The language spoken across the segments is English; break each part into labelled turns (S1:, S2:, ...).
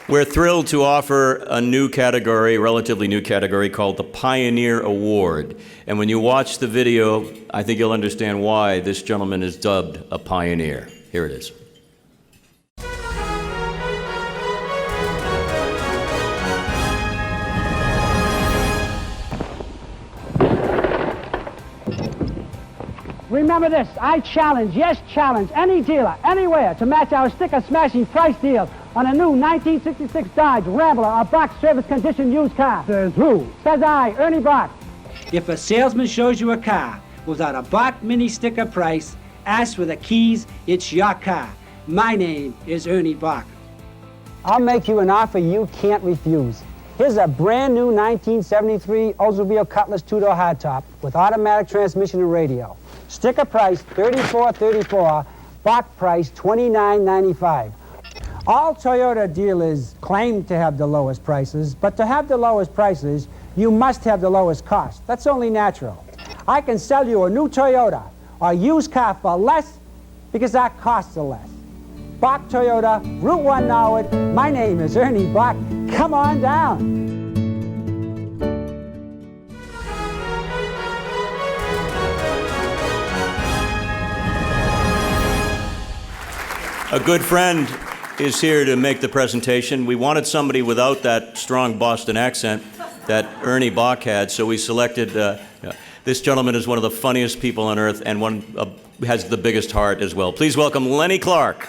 S1: We're thrilled to offer a new category, a relatively new category, called the Pioneer Award. And when you watch the video, I think you'll understand why this gentleman is dubbed a pioneer. Here it is.
S2: Remember this, I challenge, yes challenge, any dealer, anywhere to match our sticker-smashing price deal on a new 1966 Dodge Rambler or Bach service condition used car. Says who? Says I, Ernie Boch.
S3: If a salesman shows you a car without a Bach mini sticker price, ask for the keys, it's your car. My name is Ernie Boch.
S2: I'll make you an offer you can't refuse. Here's a brand new 1973 Oldsmobile Cutlass two-door hardtop with automatic transmission and radio. Sticker price $34.34, Bach price $29.95. All Toyota dealers claim to have the lowest prices, but to have the lowest prices, you must have the lowest cost. That's only natural. I can sell you a new Toyota or a used car for less because our costs are less. Bach Toyota, Route 1 Norwood. My name is Ernie Boch. Come on down.
S1: A good friend is here to make the presentation. We wanted somebody without that strong Boston accent that Ernie Boch had, so we selected this gentleman is one of the funniest people on earth and one has the biggest heart as well. Please welcome Lenny Clarke.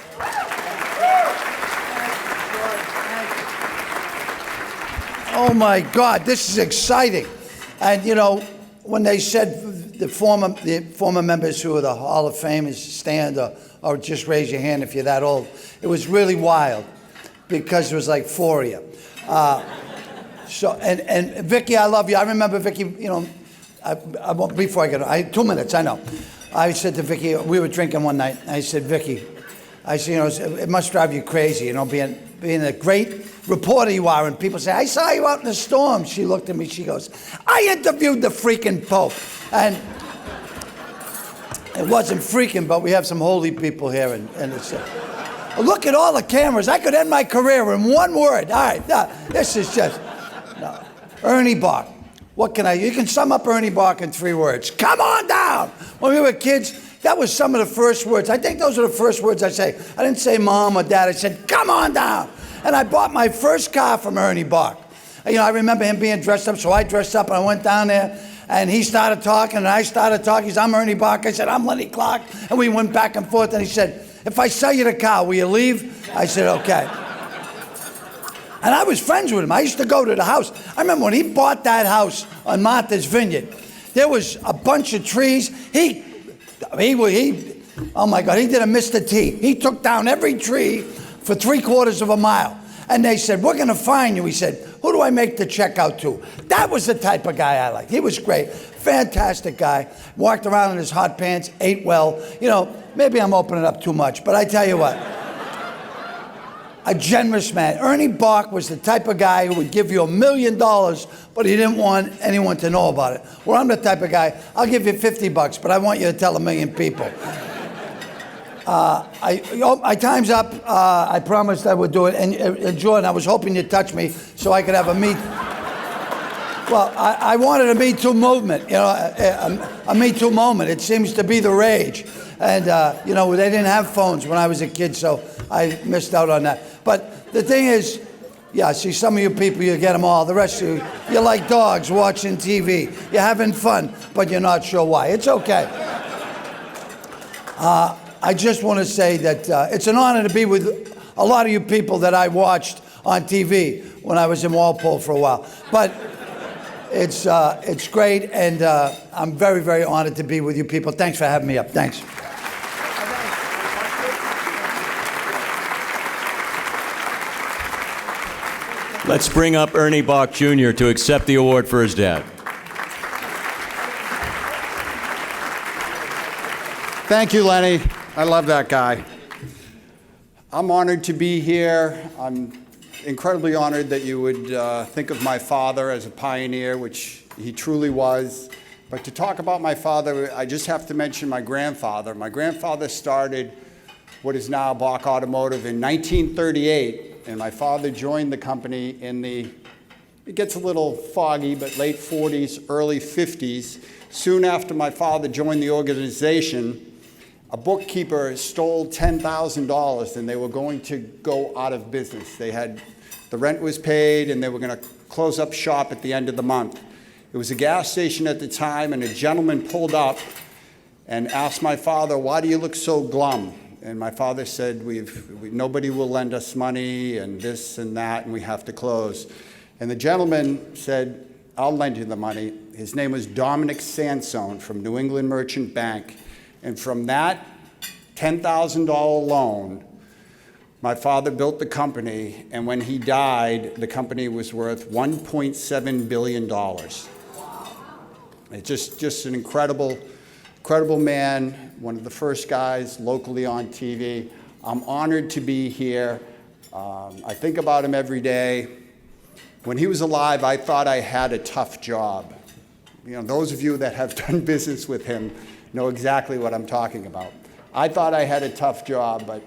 S4: Oh my God, this is exciting. And you know, when they said the former members who are the Hall of Fame is stand or just raise your hand if you're that old, it was really wild because there was like 4 of you. And Vicky, I love you. I remember Vicky, you know, before I get 2 minutes, I know. I said to Vicky, we were drinking one night, I said, Vicky, I said, you know, it must drive you crazy, you know, being a great reporter you are, and people say, I saw you out in the storm. She looked at me, she goes, I interviewed the freaking Pope. And it wasn't freaking, but we have some holy people here, and it's, look at all the cameras. I could end my career in one word. All right, this is just, no. Ernie Boch. What can you can sum up Ernie Boch in 3 words. Come on down. When we were kids, that was some of the first words. I think those are the first words I say. I didn't say mom or dad. I said, come on down. And I bought my first car from Ernie Boch. You know, I remember him being dressed up, so I dressed up and I went down there and he started talking and I started talking. He said, I'm Ernie Boch. I said, I'm Lenny Clarke. And we went back and forth and he said, if I sell you the car, will you leave? I said, okay. And I was friends with him. I used to go to the house. I remember when he bought that house on Martha's Vineyard, there was a bunch of trees. Oh my God, he did a Mr. T. He took down every tree for 3/4 of a mile. And they said, we're going to fine you. He said, who do I make the check out to? That was the type of guy I liked. He was great. Fantastic guy. Walked around in his hot pants, ate well. You know, maybe I'm opening up too much, but I tell you what. A generous man. Ernie Boch was the type of guy who would give you $1 million, but he didn't want anyone to know about it. Well, I'm the type of guy, I'll give you $50, but I want you to tell 1 million people. My time's up. I promised I would do it. And Jordan, I was hoping you'd touch me so I could have a Me. Well, I wanted a Me Too movement, you know, a Me Too moment. It seems to be the rage. And, you know, they didn't have phones when I was a kid, so I missed out on that. But the thing is, yeah, see, some of you people, you get them all. The rest of you, you're like dogs watching TV. You're having fun, but you're not sure why. It's okay. I just want to say that it's an honor to be with a lot of you people that I watched on TV when I was in Walpole for a while. But it's great, and I'm very, very honored to be with you people. Thanks for having me up. Thanks.
S1: Let's bring up Ernie Boch Jr. to accept the award for his dad.
S5: Thank you, Lenny. I love that guy. I'm honored to be here. I'm incredibly honored that you would think of my father as a pioneer, which he truly was. But to talk about my father, I just have to mention my grandfather. My grandfather started what is now Boch Automotive in 1938 and my father joined the company in the, it gets a little foggy, but late 40s, early 50s. Soon after my father joined the organization, a bookkeeper stole $10,000 and they were going to go out of business. The rent was paid and they were going to close up shop at the end of the month. It was a gas station at the time, and a gentleman pulled up and asked my father, "Why do you look so glum?" And my father said, nobody will lend us money and this and that, and we have to close. And the gentleman said, "I'll lend you the money." His name was Dominic Sansone from New England Merchant Bank. And from that $10,000 loan, my father built the company, and when he died, the company was worth $1.7 billion. It's just an incredible man, one of the first guys locally on TV. I'm honored to be here. I think about him every day. When he was alive, I thought I had a tough job. Those of you that have done business with him know exactly what I'm talking about. I thought I had a tough job, but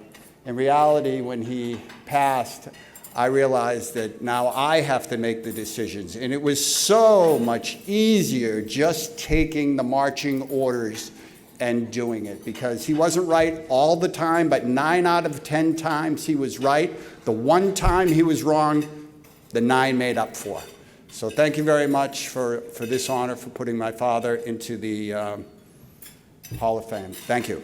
S5: in reality, when he passed, I realized that now I have to make the decisions. And it was so much easier just taking the marching orders and doing it, because he wasn't right all the time, but 9 out of 10 times he was right. The one time he was wrong, the 9 made up for. So thank you very much for this honor, for putting my father into the Hall of Fame. Thank you.